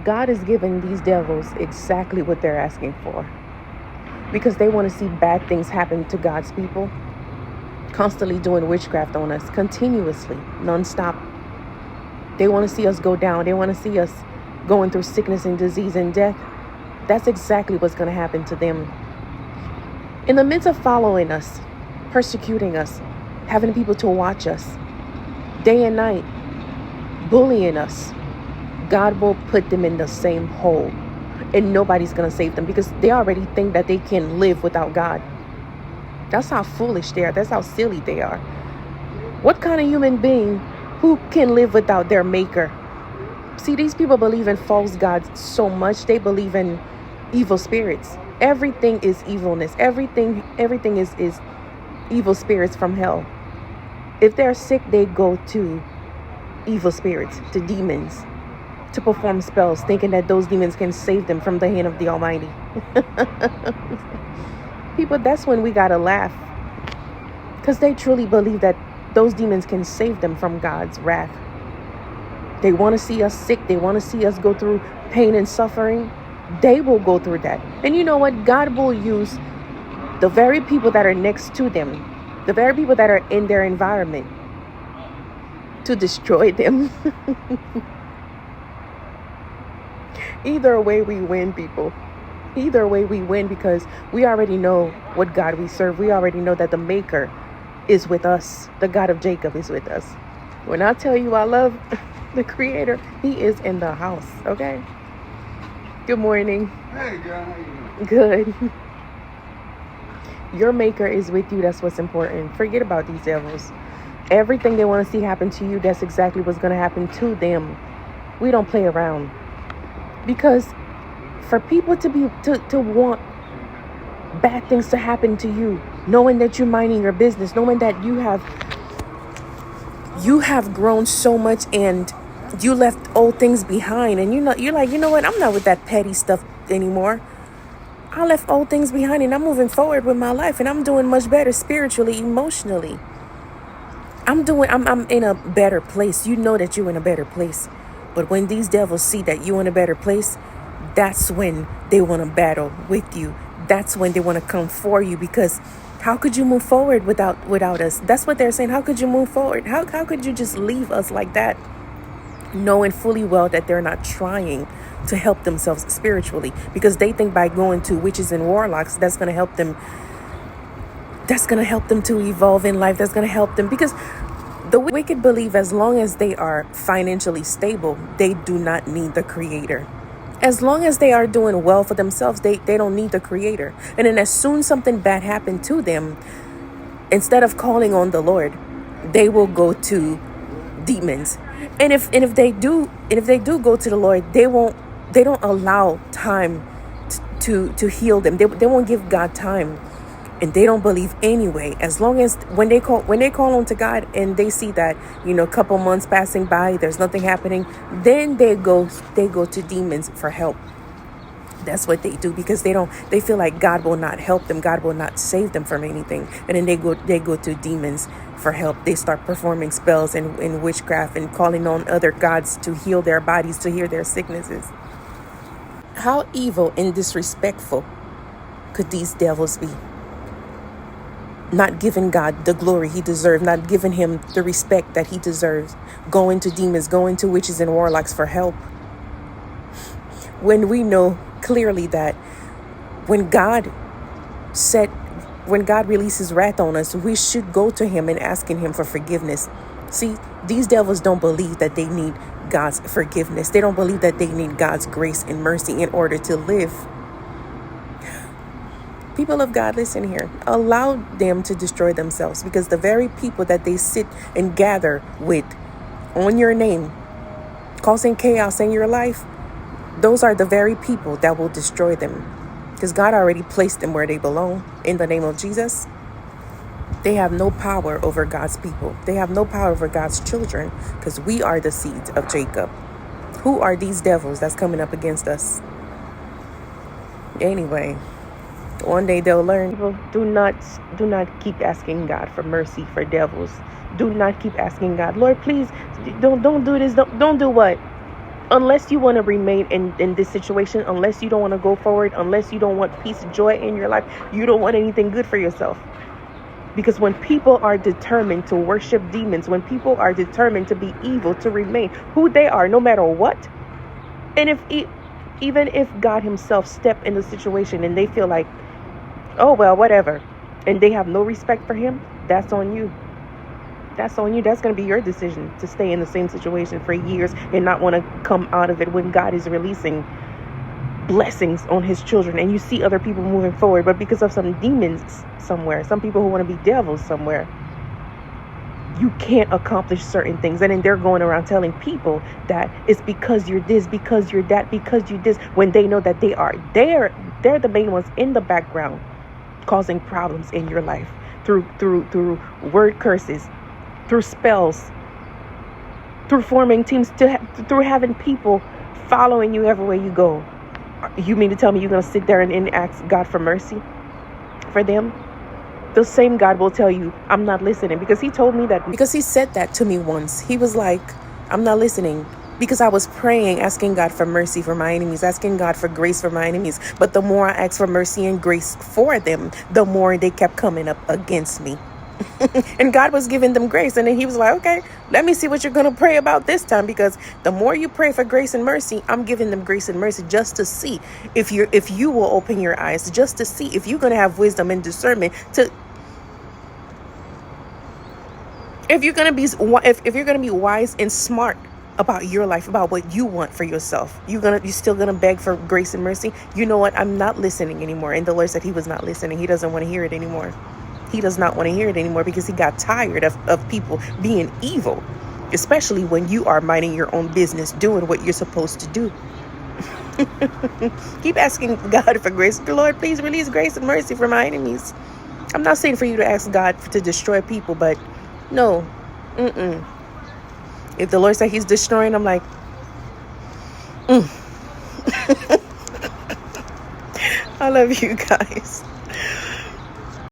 God is giving these devils exactly what they're asking for, because they want to see bad things happen to God's people, constantly doing witchcraft on us, continuously, nonstop. They want to see us go down. They want to see us going through sickness and disease and death. That's exactly what's going to happen to them. In the midst of following us, persecuting us, having people to watch us day and night, bullying us, God will put them in the same hole, and nobody's going to save them, because they already think that they can live without God. That's how foolish they are. That's how silly they are. What kind of human being who can live without their maker? See, these people believe in false gods so much. They believe in evil spirits. Everything is evilness. Everything is evil spirits from hell. If they're sick, they go to evil spirits, to demons, to perform spells, thinking that those demons can save them from the hand of the Almighty. People, that's when we gotta laugh, because they truly believe that those demons can save them from God's wrath. They want to see us sick. They want to see us go through pain and suffering. They will go through that. And you know what? God will use the very people that are next to them, the very people that are in their environment, to destroy them. Either way we win, people. Either way we win, because we already know what God we serve. We already know that the Maker is with us. The God of Jacob is with us. When I tell you I love the Creator, He is in the house, okay? Good morning. Hey, girl, how you doing? Good. Your Maker is with you. That's what's important. Forget about these devils. Everything they want to see happen to you, that's exactly what's going to happen to them. We don't play around. Because for people to want bad things to happen to you, knowing that you're minding your business, knowing that you have grown so much and you left old things behind, and you're like, you know what, I'm not with that petty stuff anymore. I left old things behind and I'm moving forward with my life, and I'm doing much better spiritually, emotionally. I'm in a better place. You know that you're in a better place. But when these devils see that you're in a better place, that's when they want to battle with you. That's when they want to come for you, because how could you move forward without us? That's what they're saying. How could you move forward? How could you just leave us like that? Knowing fully well that they're not trying to help themselves spiritually, because they think by going to witches and warlocks, that's going to help them. That's going to help them to evolve in life. That's going to help them, because the wicked believe as long as they are financially stable, they do not need the Creator. As long as they are doing well for themselves, they don't need the Creator. And then as soon something bad happened to them, instead of calling on the Lord, they will go to demons. And if they do go to the Lord, they don't allow time to heal them. They won't give God time. And they don't believe anyway. As long as when they call on to God and they see that, a couple months passing by, there's nothing happening, then they go to demons for help. That's what they do, because they feel like God will not help them. God will not save them from anything. And then they go to demons for help. They start performing spells and witchcraft and calling on other gods to heal their bodies, to heal their sicknesses. How evil and disrespectful could these devils be? Not giving God the glory He deserves, not giving Him the respect that He deserves, going to demons, going to witches and warlocks for help. When we know clearly that when God releases wrath on us, we should go to Him and asking Him for forgiveness. See, these devils don't believe that they need God's forgiveness. They don't believe that they need God's grace and mercy in order to live. People of God, listen here. Allow them to destroy themselves, because the very people that they sit and gather with on your name, causing chaos in your life, those are the very people that will destroy them, because God already placed them where they belong in the name of Jesus. They have no power over God's people. They have no power over God's children, because we are the seeds of Jacob. Who are these devils that's coming up against us? Anyway, one day they'll learn. People, do not keep asking God for mercy for devils. Do not keep asking God, Lord, please don't do this. Don't do what? Unless you want to remain in this situation, unless you don't want to go forward, unless you don't want peace and joy in your life, you don't want anything good for yourself. Because when people are determined to worship demons, when people are determined to be evil, to remain who they are, no matter what, and even if God himself stepped in the situation and they feel like, oh, well, whatever, and they have no respect for him, that's on you. That's on you. That's going to be your decision to stay in the same situation for years and not want to come out of it when God is releasing blessings on his children and you see other people moving forward. But because of some demons somewhere, some people who want to be devils somewhere, you can't accomplish certain things. And then they're going around telling people that it's because you're this, because you're that, because you this, when they know that they're the main ones in the background causing problems in your life through word curses, through spells, through forming teams, through having people following you everywhere you go. You mean to tell me you're going to sit there and ask God for mercy for them? The same God will tell you, I'm not listening, because he told me that. Because he said that to me once. He was like, I'm not listening. Because I was praying, asking God for mercy for my enemies, asking God for grace for my enemies. But the more I asked for mercy and grace for them, the more they kept coming up against me. And God was giving them grace. And then he was like, okay, let me see what you're going to pray about this time. Because the more you pray for grace and mercy, I'm giving them grace and mercy just to see if you will open your eyes, just to see if you're going to have wisdom and discernment if you're going to be wise and smart about your life, about what you want for yourself. You're still gonna beg for grace and mercy. You know what? I'm not listening anymore. And the Lord said he was not listening. He doesn't want to hear it anymore. He does not want to hear it anymore because he got tired of people being evil, especially when you are minding your own business, doing what you're supposed to do. Keep asking God for grace. Lord, please release grace and mercy for my enemies. I'm not saying for you to ask God to destroy people, but no. If the Lord said he's destroying, I'm like, I love you guys.